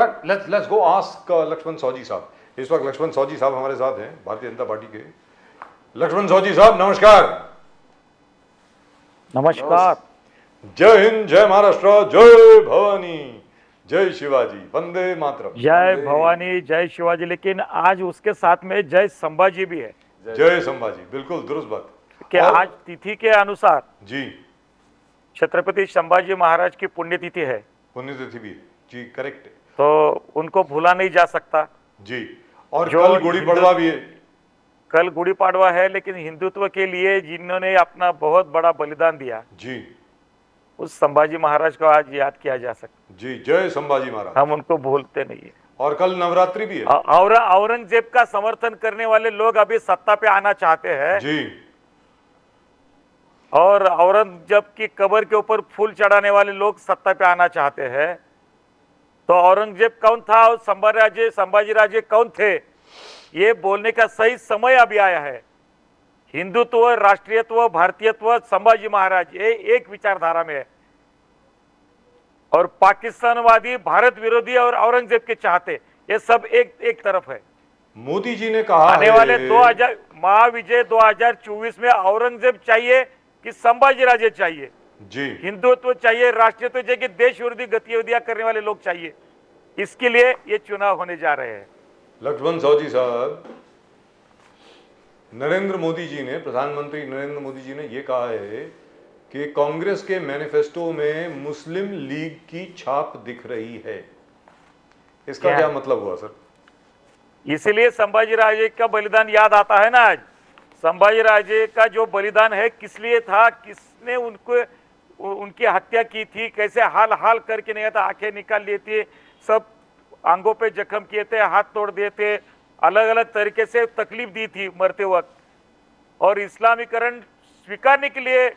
Let's go ask Lakshman सौजी साहब। इस वक्त लक्ष्मण सौजी साहब हमारे साथ हैं, भारतीय जनता पार्टी के। लक्ष्मण सौजी साहब नमस्कार। नमस्कार। जय हिंद, जय महाराष्ट्र, जय भवानी, जय शिवाजी, वंदे मातरम। जय भवानी, जय शिवाजी, लेकिन आज उसके साथ में जय संभाजी भी है। जय संभाजी, बिल्कुल दुरुस्त बात कि आज तिथि के अनुसार जी छत्रपति संभाजी महाराज की पुण्यतिथि है। पुण्यतिथि भी है जी, करेक्ट है। तो उनको भूला नहीं जा सकता जी, और कल गुड़ी पड़वा भी है। कल गुड़ी पाड़वा है, लेकिन हिंदुत्व के लिए जिन्होंने अपना बहुत बड़ा बलिदान दिया जी, उस संभाजी महाराज को आज याद किया जा सकता। जी, जय संभाजी महाराज। हम उनको भूलते नहीं है। और कल नवरात्रि भी है। और औरंगजेब का समर्थन करने वाले लोग अभी सत्ता पे आना चाहते हैं जी, और औरंगजेब की कब्र के ऊपर फूल चढ़ाने वाले लोग सत्ता पे आना चाहते हैं। तो औरंगजेब कौन था और संभाजी राजे कौन थे, ये बोलने का सही समय अभी आया है। हिंदुत्व, राष्ट्रीयत्व, भारतीयत्व, संभाजी महाराज ये एक विचारधारा में है, और पाकिस्तानवादी, भारत विरोधी और औरंगजेब के चाहते, ये सब एक तरफ है। मोदी जी ने कहा आने वाले 2000 महाविजय 2024 में औरंगजेब चाहिए कि संभाजी राजे चाहिए जी, हिंदुत्व चाहिए, राष्ट्रीयत्व चाहिए, देश विरोधी गतिविधियां करने वाले लोग चाहिए। इसके लिए ये चुनाव होने जा रहे हैं। लक्ष्मण सौजी साहब, नरेंद्र मोदी जी ने, प्रधानमंत्री नरेंद्र मोदी जी ने यह कहा है कि कांग्रेस के मैनिफेस्टो में मुस्लिम लीग की छाप दिख रही है। इसका क्या मतलब हुआ सर? इसीलिए संभाजी राजे का बलिदान याद आता है ना। आज संभाजी राजे का जो बलिदान है किस लिए था, किसने उनकी हत्या की थी, कैसे हाल हाल करके नहीं था, आंखें निकाल लिए थे, सब आंगों पे जख्म किए थे, हाथ तोड़ दिए थे, अलग अलग तरीके से तकलीफ दी थी मरते वक्त, और इस्लामीकरण स्वीकारने के लिए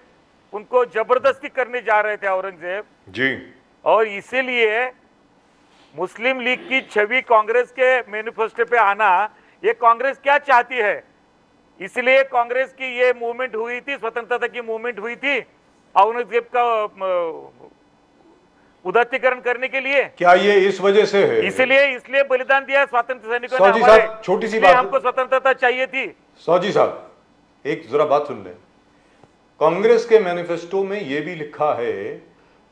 उनको जबरदस्ती करने जा रहे थे औरंगजेब जी। और इसीलिए मुस्लिम लीग की छवि कांग्रेस के मैनिफेस्टो पे आना, ये कांग्रेस क्या चाहती है, इसलिए कांग्रेस की ये मूवमेंट हुई थी, स्वतंत्रता की मूवमेंट हुई थी औरंगजेब का उदात्तीकरण करने के लिए। क्या ये इस वजह से है? इसलिए बलिदान दिया स्वतंत्र सैनिकों ने। सौजी साहब, छोटी सी बात, हमको स्वतंत्रता चाहिए थी। सौजी साहब एक जरा बात सुन लें। कांग्रेस के मैनिफेस्टो में यह भी लिखा है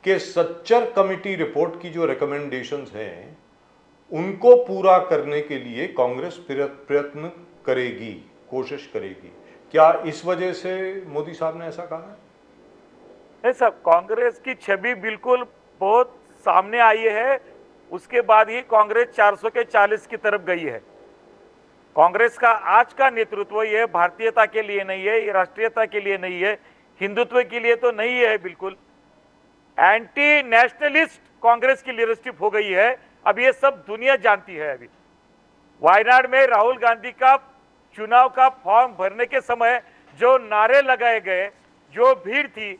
कि सच्चर कमेटी रिपोर्ट की जो रिकमेंडेशंस हैं उनको पूरा करने के लिए कांग्रेस प्रयत्न करेगी, कोशिश करेगी। क्या इस वजह से मोदी साहब ने ऐसा कहा है? नहीं साहब, कांग्रेस की छवि बिल्कुल बहुत सामने आई है। उसके बाद ही कांग्रेस 400 के 40 की तरफ गई है। कांग्रेस का आज का नेतृत्व ये भारतीयता के लिए नहीं है, ये राष्ट्रीयता के लिए नहीं है, हिंदुत्व के लिए तो नहीं है, बिल्कुल एंटी नेशनलिस्ट कांग्रेस की लीडरशिप हो गई है। अब ये सब दुनिया जानती है। अभी वायनाड में राहुल गांधी का चुनाव का फॉर्म भरने के समय जो नारे लगाए गए, जो भीड़ थी,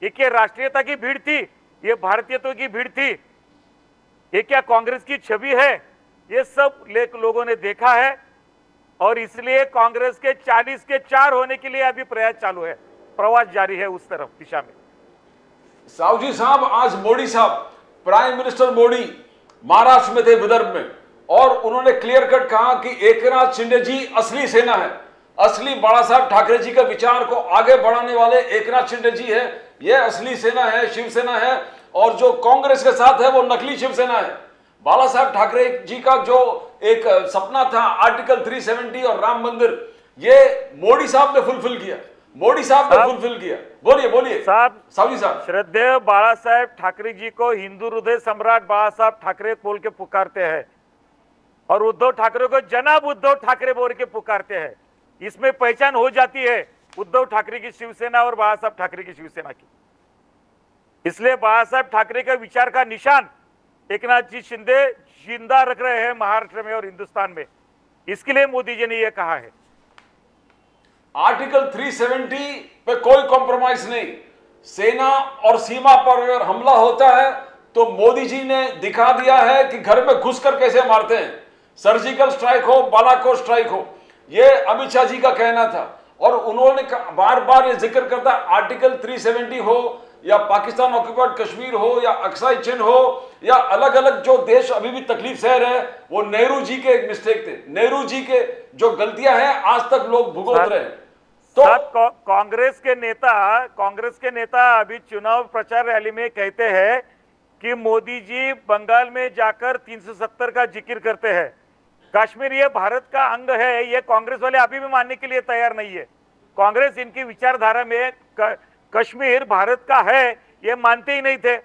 ये क्या राष्ट्रीयता की भीड़ थी, ये भारतीयत्व की भीड़ थी, ये क्या कांग्रेस की छवि है, ये सब लोगों ने देखा है। और इसलिए कांग्रेस के 40 के 4 होने के लिए अभी प्रयास चालू है, प्रवास जारी है उस तरफ दिशा में। साहू साहब, आज मोदी साहब, प्राइम मिनिस्टर मोदी महाराष्ट्र में थे, विदर्भ में, और उन्होंने क्लियर कट कहा कि एकनाथ शिंदे जी असली सेना है, असली बाला साहब ठाकरे जी का विचार को आगे बढ़ाने वाले एकनाथ शिंदे जी है, यह असली सेना है, शिवसेना है, और जो कांग्रेस के साथ है वो नकली शिवसेना है। बाला साहब ठाकरे जी का जो एक सपना था आर्टिकल 370 और राम मंदिर, ये मोदी साहब ने फुलफिल किया, मोदी साहब ने फुलफिल किया। बोलिए साहब, साहू साहब, श्रद्धेय बाला साहेब ठाकरे जी को हिंदू हृदय सम्राट बाला साहब ठाकरे बोल के पुकारते हैं, और उद्धव ठाकरे को जनाब उद्धव ठाकरे बोल के पुकारते हैं। इसमें पहचान हो जाती है उद्धव ठाकरे की शिवसेना और बाला साहब ठाकरे की शिवसेना की। इसलिए बाला साहब ठाकरे के विचार का निशान एकनाथ जी शिंदे जिंदा रख रहे हैं महाराष्ट्र में और हिंदुस्तान में। इसके लिए मोदी जी ने यह कहा है आर्टिकल 370 पे कोई कॉम्प्रोमाइज नहीं। सेना और सीमा पर अगर हमला होता है तो मोदी जी ने दिखा दिया है कि घर में घुसकर कैसे मारते हैं। सर्जिकल स्ट्राइक हो, बालाकोट स्ट्राइक हो, यह अमित शाह जी का कहना था, और उन्होंने बार बार ये जिक्र करता आर्टिकल 370 हो, या पाकिस्तान ऑक्युपाइड कश्मीर हो या अक्साई चिन हो या अलग अलग जो देश अभी भी तकलीफ सह रहे हैं, वो नेहरू जी के एक मिस्टेक थे। नेहरू जी के जो गलतियां हैं आज तक लोग भुगत रहे हैं। तो कांग्रेस के नेता अभी चुनाव प्रचार रैली में कहते हैं कि मोदी जी बंगाल में जाकर 370 का जिक्र करते हैं। कश्मीर ये भारत का अंग है, ये कांग्रेस वाले अभी भी मानने के लिए तैयार नहीं है। कांग्रेस इनकी विचारधारा में कश्मीर भारत का है ये मानते ही नहीं थे।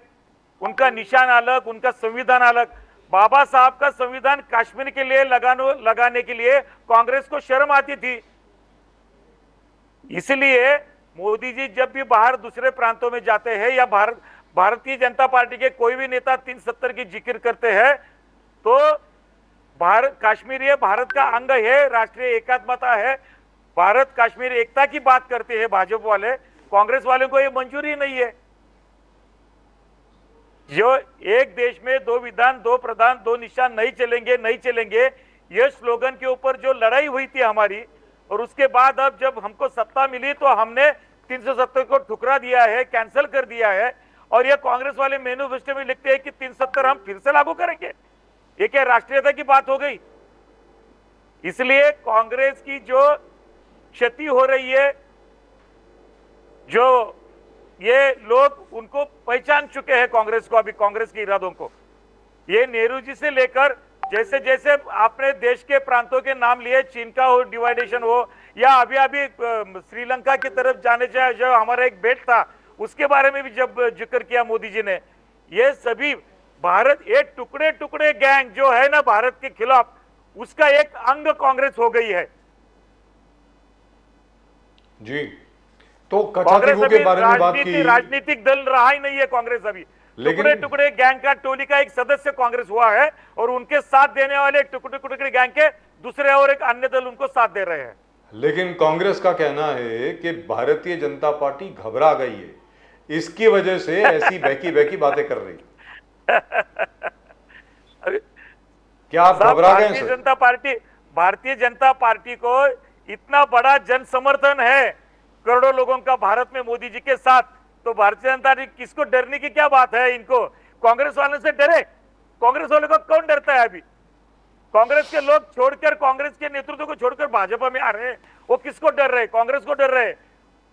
उनका निशान अलग, उनका संविधान अलग। बाबा साहब का संविधान कश्मीर के लिए लगाने के लिए कांग्रेस को शर्म आती थी। इसलिए मोदी जी जब भी बाहर दूसरे प्रांतों में जाते हैं या भारतीय जनता पार्टी के कोई भी नेता 370 की जिक्र करते हैं तो कश्मीर ये भारत का अंग है, राष्ट्रीय एकात्मता है, भारत कश्मीर एकता की बात करते हैं भाजपा वाले। कांग्रेस वालों को ये मंजूरी नहीं है। जो एक देश में 2 विधान 2 प्रधान 2 निशान नहीं चलेंगे, ये स्लोगन के ऊपर जो लड़ाई हुई थी हमारी, और उसके बाद अब जब हमको सत्ता मिली तो हमने 370 को ठुकरा दिया है, कैंसिल कर दिया है। और ये कांग्रेस वाले मैनिफेस्टो में लिखते हैं कि 370 हम फिर से लागू करेंगे। ये क्या राष्ट्रीयता की बात हो गई? इसलिए कांग्रेस की जो क्षति हो रही है, जो ये लोग उनको पहचान चुके हैं कांग्रेस को, अभी कांग्रेस के इरादों को। ये नेहरू जी से लेकर जैसे जैसे आपने देश के प्रांतों के नाम लिए, चीन का हो डिवाइडेशन हो, या अभी श्रीलंका की तरफ जाने जाए जो हमारा एक बेल्ट था उसके बारे में भी जब जिक्र किया मोदी जी ने, ये सभी भारत एक टुकड़े टुकड़े गैंग जो है ना भारत के खिलाफ, उसका एक अंग कांग्रेस हो गई है जी। तो कचातीगु के बारे में बात की, राजनीतिक दल रहा ही नहीं है कांग्रेस अभी। टुकड़े टुकड़े गैंग का टोली का एक सदस्य कांग्रेस हुआ है और उनके साथ देने वाले टुकड़े टुकड़े गैंग के दूसरे और एक अन्य दल उनको साथ दे रहे हैं। लेकिन कांग्रेस का कहना है कि भारतीय जनता पार्टी घबरा गई है, इसकी वजह से ऐसी बहकी बातें कर रही। क्या आप घबरा गए? भारतीय जनता पार्टी को इतना बड़ा जन समर्थन है करोड़ों लोगों का भारत में मोदी जी के साथ, तो भारतीय जनता पार्टी किसको डरने की क्या बात है? इनको कांग्रेस वालों से डरे? कांग्रेस वालों को कौन डरता है? अभी कांग्रेस के लोग छोड़कर, कांग्रेस के नेतृत्व को छोड़कर भाजपा में आ रहे हैं, वो किसको डर रहे? कांग्रेस को डर रहे।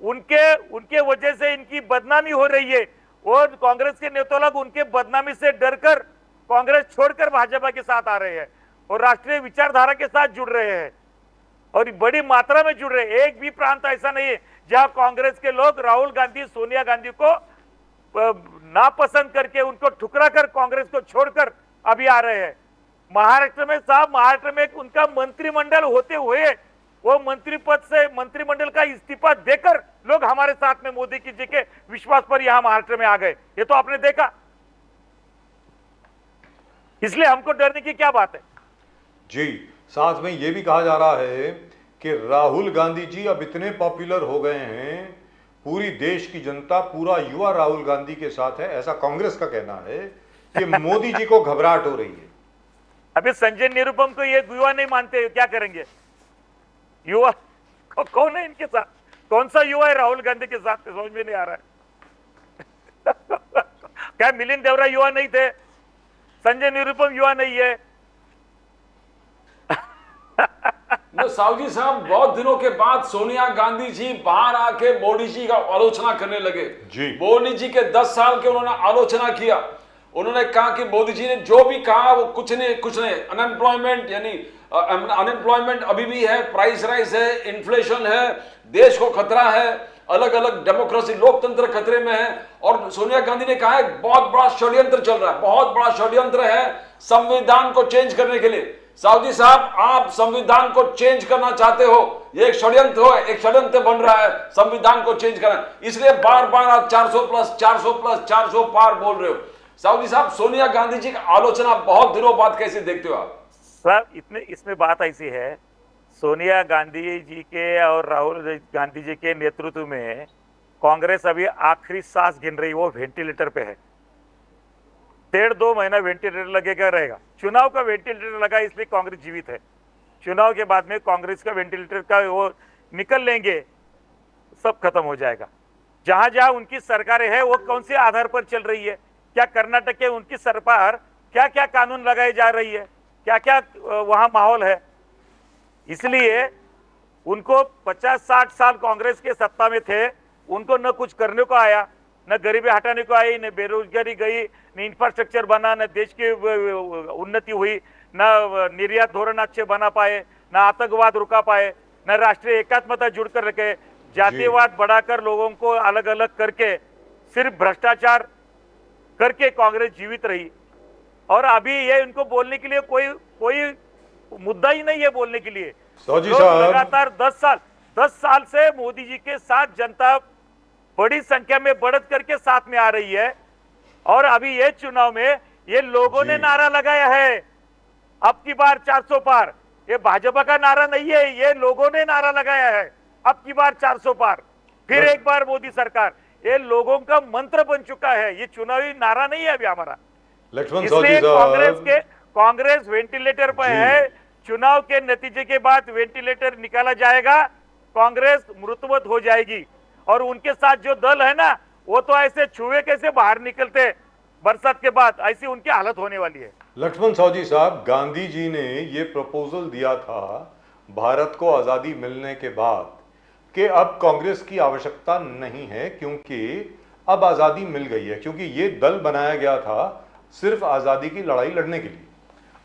उनके वजह से इनकी बदनामी हो रही है और कांग्रेस के नेता लोग उनके बदनामी से डरकर कांग्रेस छोड़कर भाजपा के साथ आ रहे हैं और राष्ट्रीय विचारधारा के साथ जुड़ रहे हैं और बड़ी मात्रा में जुड़ रहे हैं। एक भी प्रांत ऐसा नहीं है जहां कांग्रेस के लोग राहुल गांधी, सोनिया गांधी को नापसंद करके उनको ठुकरा कर कांग्रेस को छोड़कर अभी आ रहे हैं। महाराष्ट्र में उनका मंत्रिमंडल होते हुए वो मंत्रिमंडल का इस्तीफा देकर लोग हमारे साथ में मोदी जी के विश्वास पर यहां महाराष्ट्र में आ गए। ये तो आपने देखा। इसलिए हमको डरने की क्या बात है? जी, साथ में यह भी कहा जा रहा है कि राहुल गांधी जी अब इतने पॉपुलर हो गए हैं, पूरी देश की जनता, पूरा युवा राहुल गांधी के साथ है। ऐसा कांग्रेस का कहना है कि मोदी जी को घबराहट हो रही है। अभी संजय निरुपम को ये युवा नहीं मानते, क्या करेंगे? युवा कौन है इनके साथ? कौन सा युवा है राहुल गांधी के साथ? समझ में नहीं आ रहा है। क्या मिलिंद देवरा युवा नहीं थे? संजय निरुपम युवा नहीं है? साहू साहब, बहुत दिनों के बाद सोनिया गांधी जी बाहर आके मोदी जी का आलोचना करने लगे। मोदी जी के 10 साल के उन्होंने आलोचना किया। उन्होंने कहा कि मोदी जी ने जो भी कहा वो कुछ नहीं। अनएम्प्लॉयमेंट यानी अनएम्प्लॉयमेंट अभी भी है, प्राइस राइज है, इन्फ्लेशन है, देश को खतरा है, अलग अलग डेमोक्रेसी, लोकतंत्र खतरे में है। और सोनिया गांधी ने कहा है बहुत बड़ा षड्यंत्र चल रहा है, बहुत बड़ा षड्यंत्र है संविधान को चेंज करने के लिए। साहू जी साहब, आप संविधान को चेंज करना चाहते हो, ये एक षड्यंत्र हो, एक षड्यंत्र बन रहा है संविधान को चेंज करना, इसलिए बार बार आप 400 प्लस 400 पार बोल रहे हो। साहू जी साहब, सोनिया गांधी जी की आलोचना बहुत दिनों बाद कैसे देखते हो आप? साहब, इसमें बात ऐसी है, सोनिया गांधी जी के और राहुल गांधी जी के नेतृत्व में कांग्रेस अभी आखिरी सांस गिन रही, वो वेंटिलेटर पे है। 1.5-2 महीना वेंटिलेटर लगेगा रहेगा। चुनाव का वेंटिलेटर लगा इसलिए कांग्रेस जीवित है। चुनाव के बाद में कांग्रेस का वेंटिलेटर का वो निकल लेंगे, सब खत्म हो जाएगा। जहां जहां उनकी सरकारें हैं वो कौन से आधार पर चल रही है, क्या कर्नाटक के उनकी सरकार क्या क्या कानून लगाई जा रही है, क्या क्या वहां माहौल है। इसलिए उनको 50-60 साल कांग्रेस के सत्ता में थे, उनको न कुछ करने को आया, न गरीबी हटाने को आई, न बेरोजगारी गई, न इंफ्रास्ट्रक्चर बना, न देश की उन्नति हुई, न निर्यात धोरण अच्छे बना पाए, न आतंकवाद रुका पाए, न राष्ट्रीय एकात्मता जुड़ कर रखे, जातिवाद बढ़ाकर लोगों को अलग अलग करके सिर्फ भ्रष्टाचार करके कांग्रेस जीवित रही। और अभी ये इनको बोलने के लिए कोई मुद्दा ही नहीं है बोलने के लिए। साहू जी लोग साहब, लगातार 10 साल से मोदी जी के साथ जनता बड़ी संख्या में बढ़त करके साथ में आ रही है। और अभी ये चुनाव में ये लोगों ने जी। नारा लगाया है, अब की बार 400 पार। ये भाजपा का नारा नहीं है, ये लोगों ने नारा लगाया है, अब की बार 400 पार, फिर एक बार मोदी सरकार। ये लोगों का मंत्र बन चुका है, ये चुनावी नारा नहीं है अभी हमारा। लक्ष्मण साहू जी इसलिए साहब, कांग्रेस वेंटिलेटर पर जी। है। चुनाव के नतीजे के बाद वेंटिलेटर निकाला जाएगा, कांग्रेस मृतवत हो जाएगी। और उनके साथ जो दल है ना, वो तो ऐसे छुए कैसे बाहर निकलते बरसात के बाद, ऐसी उनकी हालत होने वाली है। लक्ष्मण साहू जी साहब, गांधी जी ने ये प्रपोजल दिया था भारत को आजादी मिलने के बाद कि अब कांग्रेस की आवश्यकता नहीं है, क्योंकि अब आजादी मिल गई है, क्योंकि ये दल बनाया गया था सिर्फ आजादी की लड़ाई लड़ने के लिए।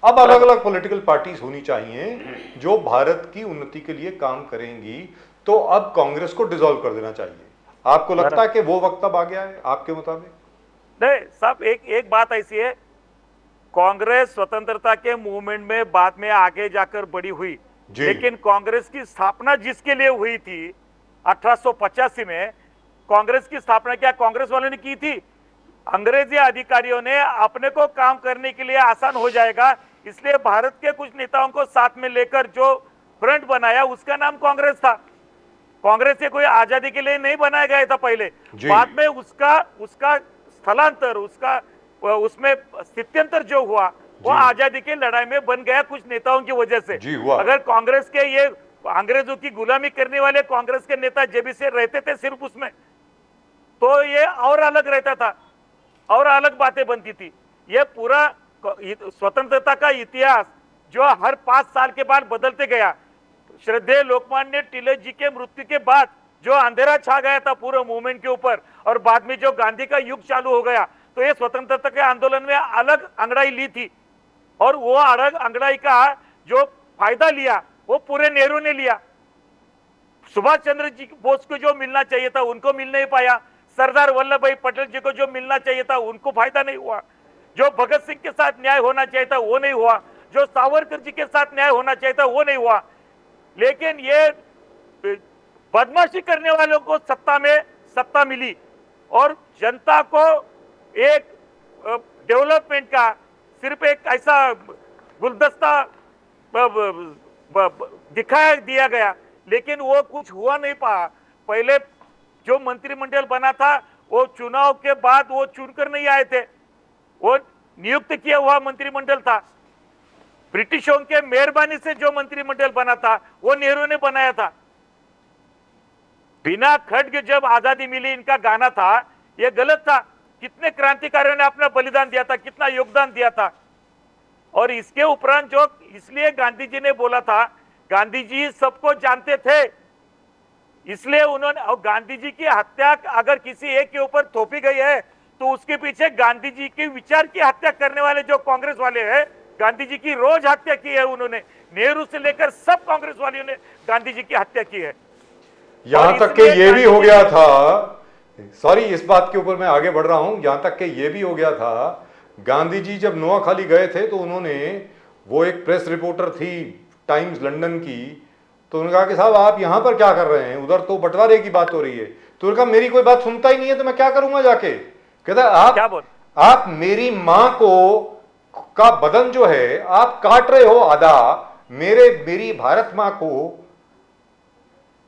अब अलग अलग पॉलिटिकल पार्टीज होनी चाहिए जो भारत की उन्नति के लिए काम करेंगी, तो अब कांग्रेस को डिसॉल्व कर देना चाहिए। आपको लगता है कि वो वक्त अब आ गया है आपके मुताबिक? नहीं साहब, एक बात ऐसी है, कांग्रेस स्वतंत्रता के मूवमेंट में बाद में आगे जाकर बड़ी हुई, जी। लेकिन कांग्रेस की स्थापना जिसके लिए हुई थी 1885 में, कांग्रेस की स्थापना क्या कांग्रेस वालों ने की थी? अंग्रेजी अधिकारियों ने अपने को काम करने के लिए आसान हो जाएगा इसलिए भारत के कुछ नेताओं को साथ में लेकर जो फ्रंट बनाया उसका नाम कांग्रेस था। कांग्रेस से कोई आजादी के लिए नहीं बनाया गया था पहले, बाद में उसका स्थलांतर, उसमें स्थित्यंतर जो हुआ वो आजादी की लड़ाई में बन गया कुछ नेताओं की वजह से। अगर कांग्रेस के ये अंग्रेजों की गुलामी करने वाले कांग्रेस के नेता जब से रहते थे सिर्फ उसमें, तो ये और अलग रहता था और अलग बातें बनती थी। ये पूरा स्वतंत्रता का इतिहास जो हर 5 साल के बाद बदलते गया, श्रद्धेय लोकमान्य तिलक जी के मृत्यु के बाद जो अंधेरा छा गया था पूरे मूवमेंट के ऊपर, और बाद में जो गांधी का युग चालू हो गया, तो ये स्वतंत्रता के आंदोलन में अलग अंगड़ाई ली थी। और वो अलग अंगड़ाई का जो फायदा लिया वो पूरे नेहरू ने लिया। सुभाष चंद्र जी बोस को जो मिलना चाहिए था उनको मिल नहीं पाया, सरदार वल्लभ भाई पटेल जी को जो मिलना चाहिए था उनको फायदा नहीं हुआ, जो भगत सिंह के साथ न्याय होना चाहिए था वो नहीं हुआ, जो सावरकर जी के साथ न्याय होना चाहिए था वो नहीं हुआ। लेकिन ये बदमाशी करने वालों को सत्ता मिली और जनता को एक डेवलपमेंट का सिर्फ एक ऐसा गुलदस्ता दिखाया दिया गया, लेकिन वो कुछ हुआ नहीं पाया। पहले जो मंत्रिमंडल बना था वो चुनाव के बाद वो चुनकर नहीं आए थे, वो नियुक्त किया हुआ मंत्रिमंडल था। ब्रिटिशों के मेहरबानी से जो मंत्रिमंडल बना था वो नेहरू ने बनाया था। बिना खड्ग जब आजादी मिली इनका गाना था, ये गलत था। कितने क्रांतिकारियों ने अपना बलिदान दिया था, कितना योगदान दिया था। और इसके उपरांत जो इसलिए गांधी जी ने बोला था, गांधी जी सबको जानते थे, इसलिए उन्होंने, और गांधी जी की हत्या अगर किसी एक के ऊपर थोपी गई है तो उसके पीछे गांधी जी के विचार की हत्या करने वाले जो कांग्रेस वाले हैं, गांधी जी की रोज हत्या की है उन्होंने। नेहरू से लेकर सब कांग्रेस वालियों ने गांधी जी की हत्या की है। यहां तक कि ये भी हो गया था, सॉरी इस बात के ऊपर मैं आगे बढ़ रहा हूं, यहां तक कि ये भी हो गया था, गांधी जी जब नोआखाली गए थे तो उन्होंने, वो एक प्रेस रिपोर्टर थी टाइम्स लंदन की, तो उन्होंने कहा कि साहब आप यहां पर क्या कर रहे हैं, उधर तो बंटवारे की बात हो रही है। तो उन्होंने कहा मेरी कोई बात सुनता ही नहीं है तो मैं क्या करूंगा जाके। कहता आप मेरी मां को का बदन जो है आप काट रहे हो आधा, मेरी भारत मां को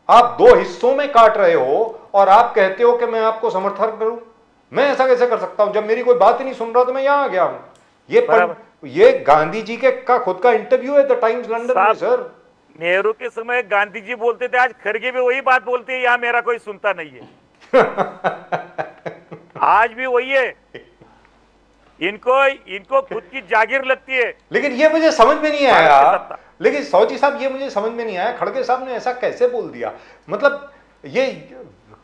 आप 2 हिस्सों में काट रहे हो और आप कहते हो कि मैं आपको समर्थन करूं। मैं ऐसा कैसे कर सकता हूं, जब मेरी कोई बात ही नहीं सुन रहा तो मैं यहां आ गया हूं। ये गांधी जी के का खुद का इंटरव्यू है द टाइम्स लंदन में। सर नेहरू के समय गांधी जी बोलते थे, आज खड़गे भी वही बात बोलते हैं, यहां मेरा कोई सुनता नहीं है। आज भी वही है। इनको खुद की जागीर लगती है। लेकिन ये मुझे समझ में नहीं भारत की आया, सत्ता। लेकिन सौजी साहब ये मुझे समझ में नहीं आया, खड़गे साहब ने ऐसा कैसे बोल दिया? मतलब ये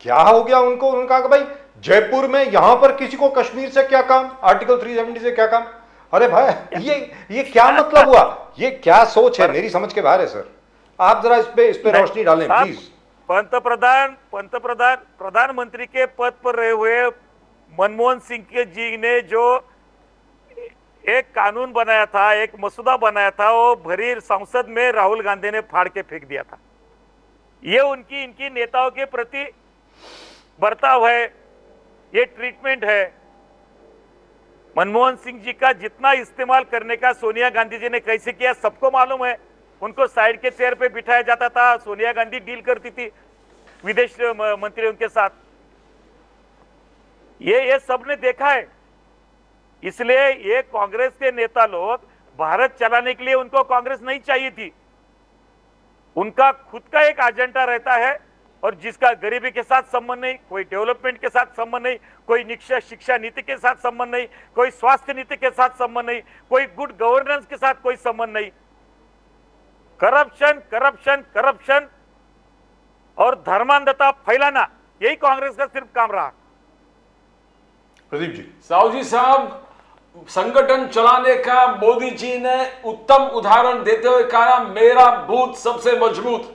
क्या हो गया उनको? उनका कि भाई जयपुर में यहां पर किसी को कश्मीर से क्या काम, आर्टिकल 370 से क्या काम? अरे भाई ये क्या मतलब हुआ? ये क्या सोच है? मेरी समझ के बाहर है सर। आप जरा इस पे रोशनी डालें साहब, प्लीज। प्रधानमंत्री के पद पर रहे हुए मनमोहन सिंह के जी ने जो एक कानून बनाया था, एक मसौदा बनाया था, वो भरी संसद में राहुल गांधी ने फाड़ के फेंक दिया था। ये इनकी नेताओं के प्रति बर्ताव है, ये ट्रीटमेंट है। मनमोहन सिंह जी का जितना इस्तेमाल करने का सोनिया गांधी जी ने कैसे किया सबको मालूम है। उनको साइड के चेयर पे बिठाया जाता था, सोनिया गांधी डील करती थी विदेश मंत्रियों के साथ। ये सबने देखा है। इसलिए ये कांग्रेस के नेता लोग, भारत चलाने के लिए उनको कांग्रेस नहीं चाहिए थी। उनका खुद का एक एजेंडा रहता है, और जिसका गरीबी के साथ संबंध नहीं, कोई डेवलपमेंट के साथ संबंध नहीं, कोई शिक्षा नीति के साथ संबंध नहीं, कोई स्वास्थ्य नीति के साथ संबंध नहीं, कोई गुड गवर्नेंस के साथ कोई संबंध नहीं। करप्शन करप्शन करप्शन और धर्मांधता फैलाना, यही कांग्रेस का सिर्फ काम रहा। प्रदीप जी। साहू जी साहब, संगठन चलाने का मोदी जी ने उत्तम उदाहरण देते हुए कहा, मेरा बूथ सबसे मजबूत।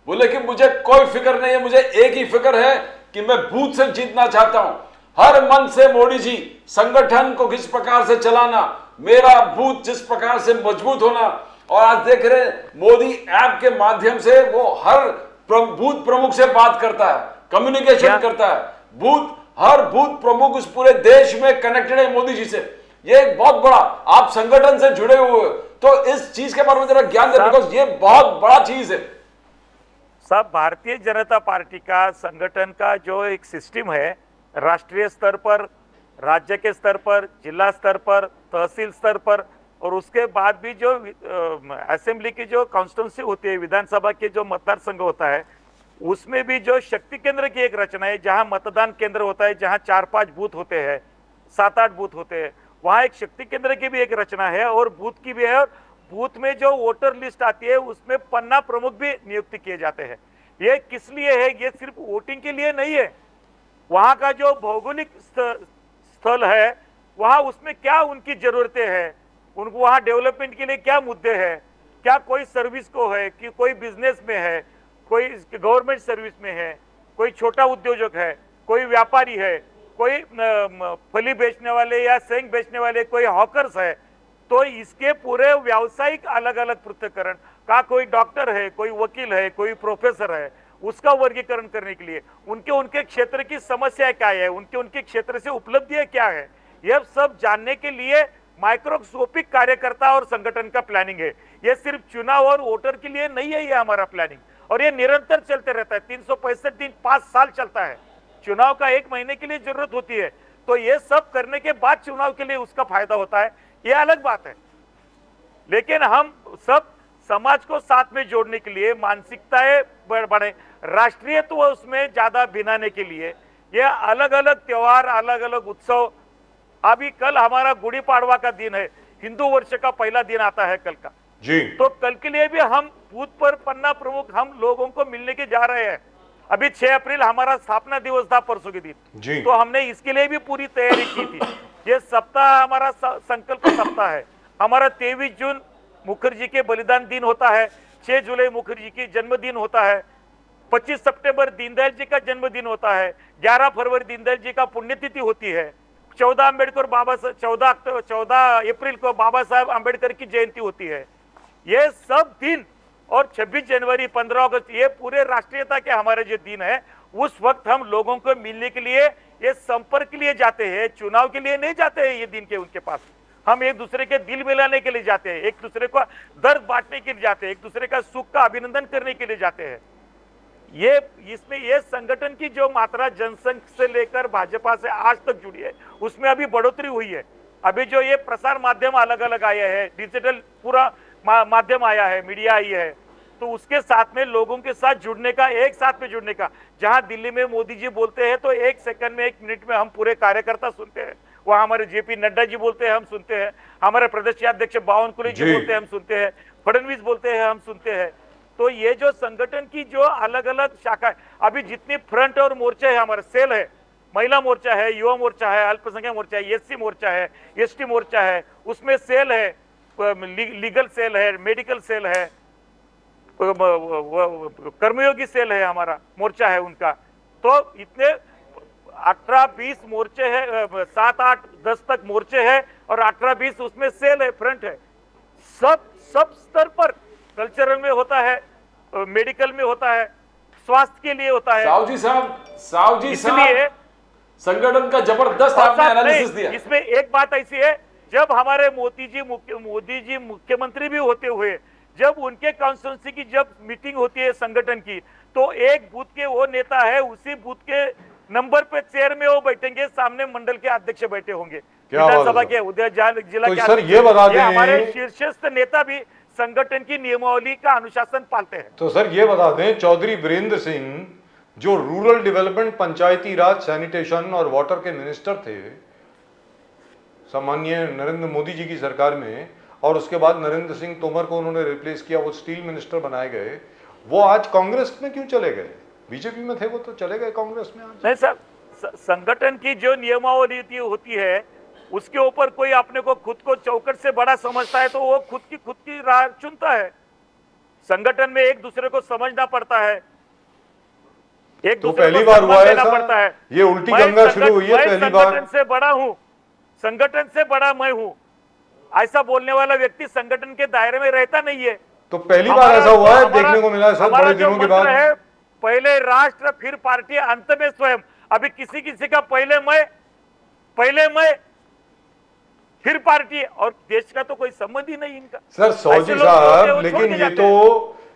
बोले कि मुझे कोई फिक्र नहीं है, मुझे एक ही फिक्र है कि मैं बूथ से जीतना चाहता हूं। हर मन से मोदी जी संगठन को किस प्रकार से चलाना, मेरा बूथ जिस प्रकार से मजबूत होना। और आज देख रहे हैं मोदी ऐप के माध्यम से वो हर बूथ प्रमुख से बात करता है, कम्युनिकेशन करता है। हर बूथ प्रमुख उस पूरे देश में कनेक्टेड है मोदी जी से। ये एक बहुत बड़ा, आप संगठन से जुड़े हुए, तो इस चीज के बारे में जरा ज्ञान दें, बिकॉज ये बहुत बड़ा चीज है। सब भारतीय जनता पार्टी का संगठन का जो एक सिस्टम है, राष्ट्रीय स्तर पर, राज्य के स्तर पर, जिला स्तर पर, तहसील स्तर पर, और उसके बाद भी जो असेंबली की जो कॉन्स्टिट्यूंसी होती है, विधानसभा के जो मतदार संघ होता है, उसमें भी जो शक्ति केंद्र की एक रचना है, जहां मतदान केंद्र होता है, जहां 4-5 बूथ होते हैं, 7-8 बूथ होते हैं, वहां एक शक्ति केंद्र की भी एक रचना है और बूथ की भी है। और बूथ में जो वोटर लिस्ट आती है उसमें पन्ना प्रमुख भी नियुक्त किए जाते हैं। ये किस लिए है? ये सिर्फ वोटिंग के लिए नहीं है। वहां का जो भौगोलिक स्थल है, वहां उसमें क्या उनकी जरूरतें हैं, उनको वहां डेवलपमेंट के लिए क्या मुद्दे हैं, क्या कोई सर्विस को है कि कोई बिजनेस में है, कोई गवर्नमेंट सर्विस में है, कोई छोटा उद्योजक है, कोई व्यापारी है, कोई फली बेचने वाले या सेंग बेचने वाले, कोई हॉकर्स है, तो इसके पूरे व्यावसायिक अलग अलग पृथक्करण का, कोई डॉक्टर है, कोई वकील है, कोई प्रोफेसर है, उसका वर्गीकरण करने के लिए उनके क्षेत्र की समस्या क्या है, उनके क्षेत्र से उपलब्धियां क्या है, यह सब जानने के लिए माइक्रोस्कोपिक कार्यकर्ता और संगठन का प्लानिंग है। यह सिर्फ चुनाव और वोटर के लिए नहीं है, ये हमारा प्लानिंग, और ये निरंतर चलते रहता है। 365 दिन 5 साल चलता है। चुनाव का 1 महीने के लिए जरूरत होती है, तो ये सब करने के बाद चुनाव के लिए उसका फायदा होता है, ये अलग बात है। लेकिन हम सब समाज को साथ में जोड़ने के लिए, मानसिकताएं बढ़े, राष्ट्रीयत्व उसमें ज्यादा भिनाने के लिए, ये अलग अलग त्योहार, अलग अलग उत्सव। अभी कल हमारा गुड़ी पाड़वा का दिन है, हिंदू वर्ष का पहला दिन आता है कल का जी। तो कल के लिए भी हम बूथ पर पन्ना प्रमुख हम लोगों को मिलने के जा रहे हैं। अभी 6 अप्रैल हमारा स्थापना दिवस था परसों के दिन जी। तो हमने इसके लिए भी पूरी तैयारी की थी। ये सप्ताह हमारा संकल्प सप्ताह है। हमारा 23 जून मुखर्जी के बलिदान दिन होता है, 6 जुलाई मुखर्जी की जन्मदिन होता है, 25 सितंबर दीनदयाल जी का जन्मदिन होता है, 11 फरवरी दीनदयाल जी का पुण्यतिथि होती है, 14 अप्रैल को बाबा साहब आंबेडकर की जयंती होती है। ये सब दिन, और 26 जनवरी, 15 अगस्त, ये पूरे राष्ट्रीयता के हमारे जो दिन है, उस वक्त हम लोगों को मिलने के लिए, ये संपर्क के लिए जाते हैं, चुनाव के लिए नहीं जाते हैं। ये दिन के उनके पास हम एक दूसरे के दिल मिलाने के लिए जाते हैं, एक दूसरे को दर्द बांटने के लिए जाते हैं, एक दूसरे का सुख का अभिनंदन करने के लिए जाते हैं। ये इसमें ये संगठन की जो मात्रा जनसंघ से लेकर भाजपा से आज तक जुड़ी है, उसमें अभी बढ़ोतरी हुई है। अभी जो ये प्रसार माध्यम अलग अलग आए हैं, डिजिटल पूरा माध्यम आया है, मीडिया आई है, तो उसके साथ में लोगों के साथ जुड़ने का, एक साथ में जुड़ने का। जहां दिल्ली में मोदी जी बोलते हैं तो 1 सेकंड में 1 मिनट में हम पूरे कार्यकर्ता सुनते हैं, वहां हमारे जेपी नड्डा जी बोलते हैं हम सुनते हैं, हमारे प्रदेश अध्यक्ष बावनकुळे जी बोलते हैं हम सुनते हैं, फडणवीस बोलते हैं हम सुनते हैं। तो ये जो संगठन की जो अलग अलग शाखा, अभी जितनी फ्रंट और मोर्चे है, हमारे सेल है, महिला मोर्चा है, युवा मोर्चा है, अल्पसंख्यक मोर्चा है, एससी मोर्चा है, एसटी मोर्चा है, उसमें सेल है, लीगल सेल है, मेडिकल सेल है, कर्मयोगी सेल है, हमारा मोर्चा है उनका। तो इतने 18-20 मोर्चे हैं, 7-8-10 तक मोर्चे हैं और 18-20 उसमें सेल है, फ्रंट है। सब स्तर पर कल्चरल में होता है, मेडिकल में होता है, स्वास्थ्य के लिए होता है। साहू जी साहब इसलिए संगठन का जबरदस्त आपने एनालिसिस दिया। इसमें एक बात ऐसी है, जब हमारे मोदी जी मुख्यमंत्री भी होते हुए, जब उनके कॉन्स्टिट्यूंसी की जब मीटिंग होती है संगठन की, तो एक बूथ के वो नेता है, उसी बूथ के नंबर पे चेयर में वो बैठेंगे, सामने मंडल के अध्यक्ष बैठे होंगे, विधानसभा के जिला तो के सर ये बता दें, हमारे शीर्षस्थ नेता भी संगठन की नियमावली का अनुशासन पालते हैं। तो सर ये बता दें, चौधरी वीरेंद्र सिंह जो रूरल डेवलपमेंट, पंचायती राज, सैनिटेशन और वाटर के मिनिस्टर थे सामान्य नरेंद्र मोदी जी की सरकार में, और उसके बाद नरेंद्र सिंह तोमर को उन्होंने रिप्लेस किया, वो स्टील मिनिस्टर बनाए गए, वो आज कांग्रेस में क्यों चले गए? बीजेपी में थे वो तो चले गए कांग्रेस में आज। नहीं सर, संगठन की जो नियमावली होती है उसके ऊपर कोई अपने को खुद को चौकट से बड़ा समझता है तो वो खुद की राह चुनता है। संगठन में एक दूसरे को समझना पड़ता है, एक तो दूसरे पहली को बार हुआ है पड़ता है। ये उल्टी गंगा शुरू हुई है पहली बार। संगठन से बड़ा हूं, संगठन से बड़ा मैं हूं, ऐसा बोलने वाला व्यक्ति संगठन के दायरे में रहता नहीं है। तो पहली बार ऐसा हुआ है, देखने को मिला है सर बड़े दिनों के बाद। है पहले राष्ट्र फिर पार्टी, अंत में स्वयं। अभी किसी का पहले मैं फिर पार्टी, और देश का तो कोई संबंध ही नहीं इनका। सर सौजी साहब, लेकिन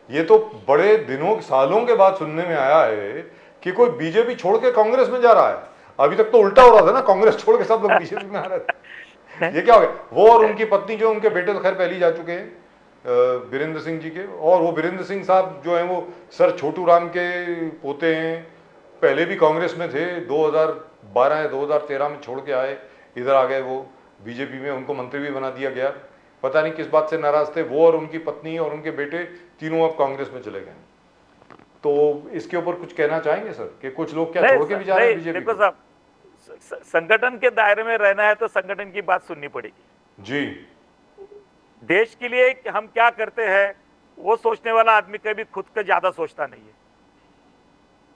ये तो बड़े दिनों, सालों के बाद सुनने में आया है कि कोई बीजेपी छोड़ के कांग्रेस में जा रहा है। अभी तक तो उल्टा हो रहा था ना, कांग्रेस छोड़ के सब लोग बीजेपी में आ रहे थे। ये क्या हो गया? वो और उनकी पत्नी, जो उनके बेटे तो खैर पहले जा चुके हैं वीरेंद्र सिंह जी के, और वो वीरेंद्र सिंह साहब जो हैं वो सर छोटू राम के पोते हैं, पहले भी कांग्रेस में थे, 2012 या 2013 में छोड़ के आए, इधर आ गए वो बीजेपी में, उनको मंत्री भी बना दिया गया। पता नहीं किस बात से नाराज थे वो, और उनकी पत्नी और उनके बेटे तीनों अब कांग्रेस में चले गए। तो इसके ऊपर कुछ कहना चाहेंगे सर कि कुछ लोग क्या छोड़ के भी जा रहे हैं बीजेपी? देखो साहब, संगठन के दायरे में रहना है तो संगठन की बात सुननी पड़ेगी जी। देश के लिए हम क्या करते हैं वो सोचने वाला आदमी कभी खुद का ज्यादा सोचता नहीं है।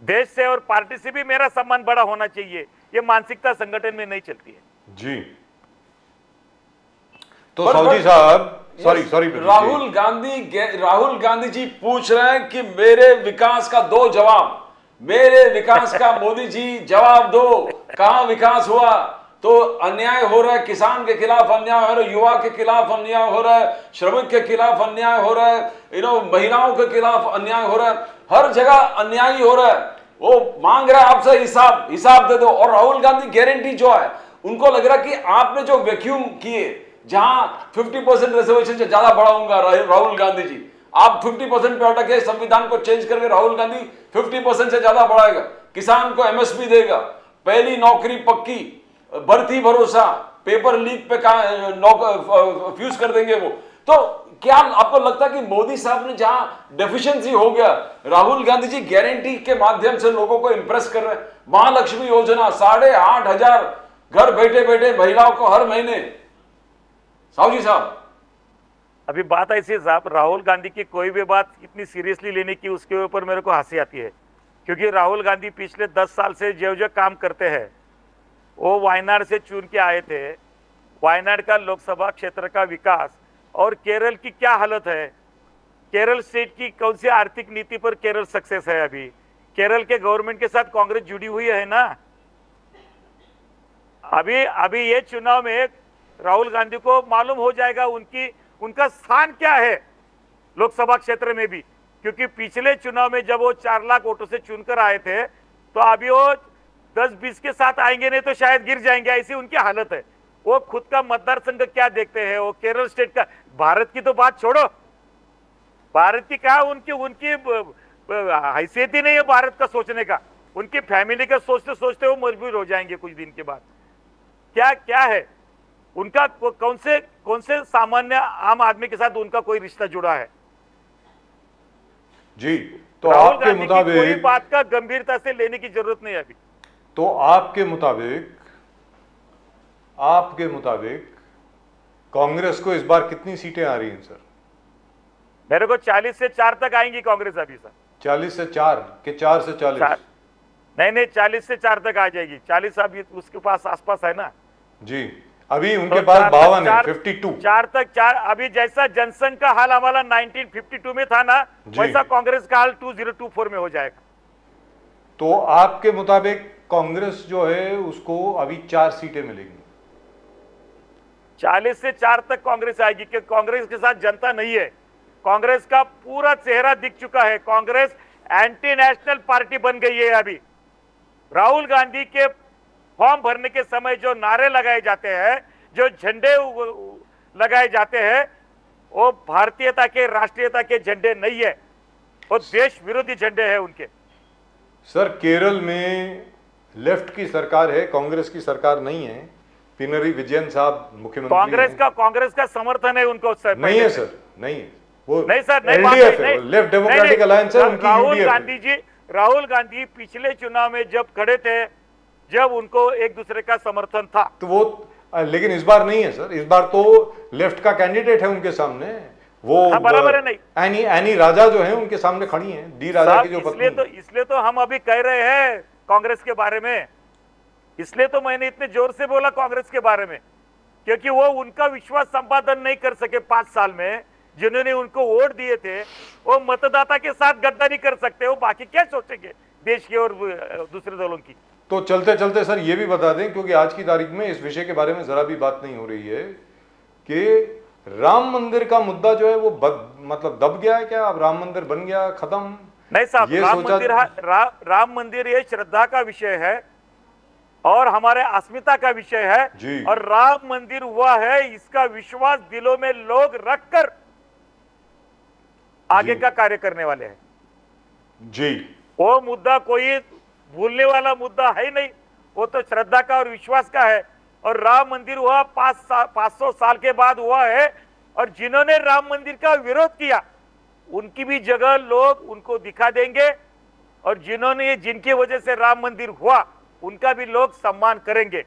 देश से और पार्टी से भी मेरा सम्मान बड़ा होना चाहिए, ये मानसिकता संगठन में नहीं चलती है जी। तो सौजी साहब, सॉरी राहुल गांधी जी पूछ रहे हैं कि मेरे विकास का दो जवाब, मेरे विकास का मोदी जी जवाब दो, कहां विकास हुआ? तो अन्याय हो रहा है, किसान के खिलाफ अन्याय हो रहा है, युवा के खिलाफ अन्याय हो रहा है, श्रमिक के खिलाफ अन्याय हो रहा है, महिलाओं के खिलाफ अन्याय हो रहा है, हर जगह अन्याय हो रहा है। वो मांग रहा है आपसे हिसाब दे दो। और राहुल गांधी गारंटी जो है, उनको लग रहा है कि आपने जो वैक्यूम किए, जहां 50% रिजर्वेशन से ज्यादा बढ़ाऊंगा राहुल गांधी जी, आप 50% पे अटके, संविधान को चेंज करके राहुल गांधी 50% से ज्यादा बढ़ाएगा, किसान को एमएसपी देगा, पहली नौकरी पक्की, भर्ती भरोसा, पेपर लीक पे फ्यूज कर देंगे वो। तो क्या आपको लगता है कि मोदी साहब ने जहां डेफिशिएंसी हो गया, राहुल गांधी जी गारंटी के माध्यम से लोगों को इंप्रेस कर रहे हैं? महालक्ष्मी योजना, 8,500 घर बैठे बैठे महिलाओं को हर महीने। साहू जी साहब, अभी बात ऐसी है साहब, राहुल गांधी की कोई भी बात इतनी सीरियसली लेने की, उसके ऊपर मेरे को हंसी आती है, क्योंकि राहुल गांधी पिछले 10 साल से जो काम करते हैं, वो वायनाड से चुन के आए थे। वायनाड का लोकसभा क्षेत्र का विकास और केरल की क्या हालत है, केरल स्टेट की कौन सी आर्थिक नीति पर केरल सक्सेस है? अभी केरल के गवर्नमेंट के साथ कांग्रेस जुड़ी हुई है ना। अभी ये चुनाव में राहुल गांधी को मालूम हो जाएगा उनका स्थान क्या है लोकसभा क्षेत्र में भी, क्योंकि पिछले चुनाव में जब वो 4 लाख वोटों से चुनकर आए थे, तो अभी वो 10-20 के साथ आएंगे, नहीं तो शायद गिर जाएंगे, ऐसी उनकी हालत है। वो खुद का मतदार संघ क्या देखते हैं, वो केरल स्टेट का, भारत की तो बात छोड़ो, भारत की क्या उनकी उनकी हैसियत ही नहीं है भारत का सोचने का। उनकी फैमिली का सोचते सोचते वो मजबूर हो जाएंगे कुछ दिन के बाद। क्या क्या है उनका, कौन से सामान्य आम आदमी के साथ उनका कोई रिश्ता जुड़ा है? जी, तो राहुल आपके गांधी की कोई मुताबिक, बात का गंभीरता से लेने की जरूरत नहीं है अभी। तो आपके मुताबिक कांग्रेस को इस बार कितनी सीटें आ रही हैं सर? मेरे को 40 से 4 तक आएंगी कांग्रेस अभी सर। 40 से 4 के 4 से 40? नहीं 40 से 4 तक आ जाएगी। 40 अभी उसके पास आसपास है ना जी, अभी उनके तो पास 52 है, 52 52। 4 तक 4। अभी जैसा जनसंघ का हाल हमारा 1952 में था ना, जी। वैसा कांग्रेस का हाल 2024 में हो जाएगा। तो आपके मुताबिक कांग्रेस जो है उसको अभी 4 सीटें मिलेंगी? 40 से 4 तक कांग्रेस आएगी, क्योंकि कांग्रेस के साथ जनता नहीं है। कांग्रेस का पूरा चेहरा दिख चुका है। कांग्रेस एंटी नेशनल पार्टी बन गई है अभी। राहुल गांधी के फॉर्म भरने के समय जो नारे लगाए जाते हैं, जो झंडे लगाए जाते हैं, वो भारतीयता के, राष्ट्रीयता के झंडे नहीं है, वो देश विरोधी झंडे हैं उनके। सर, केरल में लेफ्ट की सरकार है, कांग्रेस की सरकार नहीं है। पिनरी विजयन साहब मुख्यमंत्री कांग्रेस का समर्थन है उनको सर। नहीं है सर, नहीं है वो। नहीं सर, नहीं LDF है, लेफ्ट डेमोक्रेटिक अलायंस है, उनकी UDF है। राहुल गांधी पिछले चुनाव में जब खड़े थे, जब उनको एक दूसरे का समर्थन था, तो वो, लेकिन इस बार नहीं है सर। इस बार तो लेफ्ट का कैंडिडेट है उनके सामने, वो हाँ, बराबर है। नहीं, एनी राजा जो है उनके सामने खड़ी हैं, डी राजा की जो पत्नी। इसलिए तो हम अभी कह रहे हैं कांग्रेस के बारे में। इसलिए तो मैंने इतने जोर से बोला कांग्रेस के बारे में, क्योंकि वो उनका विश्वास संपादन नहीं कर सके 5 साल में। जिन्होंने उनको वोट दिए थे, वो मतदाता के साथ गद्दारी कर सकते हो, बाकी क्या सोचेंगे देश की और दूसरे दलों की। तो चलते चलते सर ये भी बता दें, क्योंकि आज की तारीख में इस विषय के बारे में जरा भी बात नहीं हो रही है, कि राम मंदिर का मुद्दा जो है वो मतलब दब गया है क्या? अब राम मंदिर बन गया, खत्म? नहीं साहब, राम मंदिर ये श्रद्धा का विषय है और हमारे अस्मिता का विषय है जी। और राम मंदिर हुआ है, इसका विश्वास दिलों में लोग रखकर आगे का कार्य करने वाले हैं जी। वो मुद्दा कोई भूलने वाला मुद्दा है ही नहीं, वो तो श्रद्धा का और विश्वास का है। और राम मंदिर हुआ 500 साल के बाद हुआ है, और जिन्होंने राम मंदिर का विरोध किया उनकी भी जगह लोग उनको दिखा देंगे, और जिनकी वजह से राम मंदिर हुआ उनका भी लोग सम्मान करेंगे।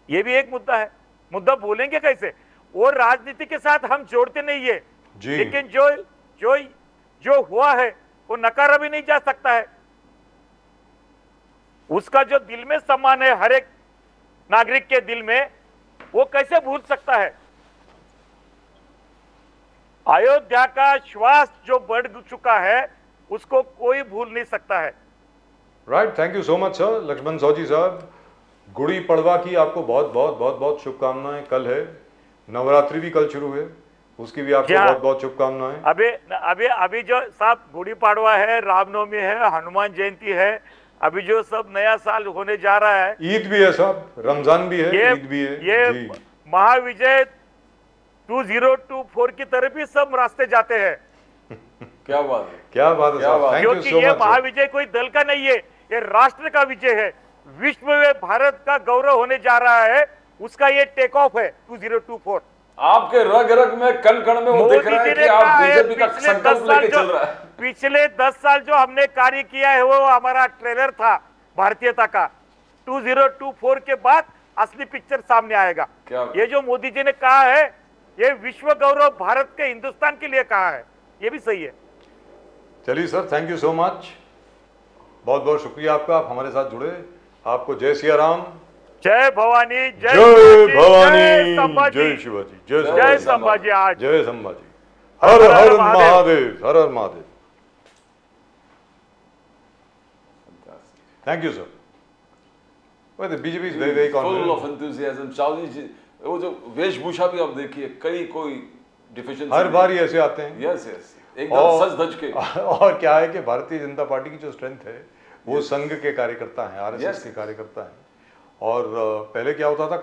ये भी एक मुद्दा है। मुद्दा भूलेंगे कैसे? वो राजनीति के साथ हम जोड़ते नहीं है, लेकिन जो हुआ है वो नकारा भी नहीं जा सकता है। उसका जो दिल में सम्मान है हर एक नागरिक के दिल में, वो कैसे भूल सकता है? अयोध्या का श्वास जो बढ़ चुका है उसको कोई भूल नहीं सकता है। Right, thank you so much sir. Laxman Sahu साहब, गुड़ी पड़वा की आपको बहुत बहुत बहुत बहुत शुभकामनाएं। कल है नवरात्रि, भी कल शुरू है, उसकी भी आपको बहुत बहुत शुभकामनाएं। अभी जो साहब गुड़ी पाड़वा है, रामनवमी है, हनुमान जयंती है, अभी जो सब नया साल होने जा रहा है, ईद भी है साहब, रमजान भी है, ईद भी है। ये महाविजय 2024 की तरफ ही सब रास्ते जाते हैं। क्या बात है, क्या बात है साहब, थैंक यू क्योंकि सो ये मच। महाविजय कोई दल का नहीं है, ये राष्ट्र का विजय है। विश्व में भारत का गौरव होने जा रहा है, उसका ये टेक ऑफ है 2024। आपके रग रग में कण कण में वो दिख रहा है कि आप बीजेपी का संकल्प लेके चल रहा है। पिछले 10 साल जो हमने कार्य किया है वो हमारा ट्रेलर था भारतीयता का। 2024 के बाद असली पिक्चर सामने आएगा। ये जो मोदी जी ने कहा है, ये विश्व गौरव भारत के, हिंदुस्तान के लिए कहा है, ये भी सही है। चलिए sir, thank you so much, बहुत बहुत शुक्रिया आपका, आप हमारे साथ जुड़े। आपको जय सिया राम, जय भवानी, जय भवानी, जय संभाजी, जय शिवाजी, जय संभाजी, आज जय संभाजी। हर हर महादेव, हर हर Mahadev. Thank you sir. BJP is very very full of enthusiasm. Chaudhary ji, वो जो वेशभूषा भी आप देखिए, कहीं कोई डिफिशिएंसी, हर बार ही ऐसे आते हैं। यस यस, एकदम सज धज के। और क्या है कि भारतीय जनता पार्टी की जो स्ट्रेंथ है वो संघ के कार्यकर्ता हैं, आरएसएस के कार्यकर्ता हैं। और पहले क्या होता था,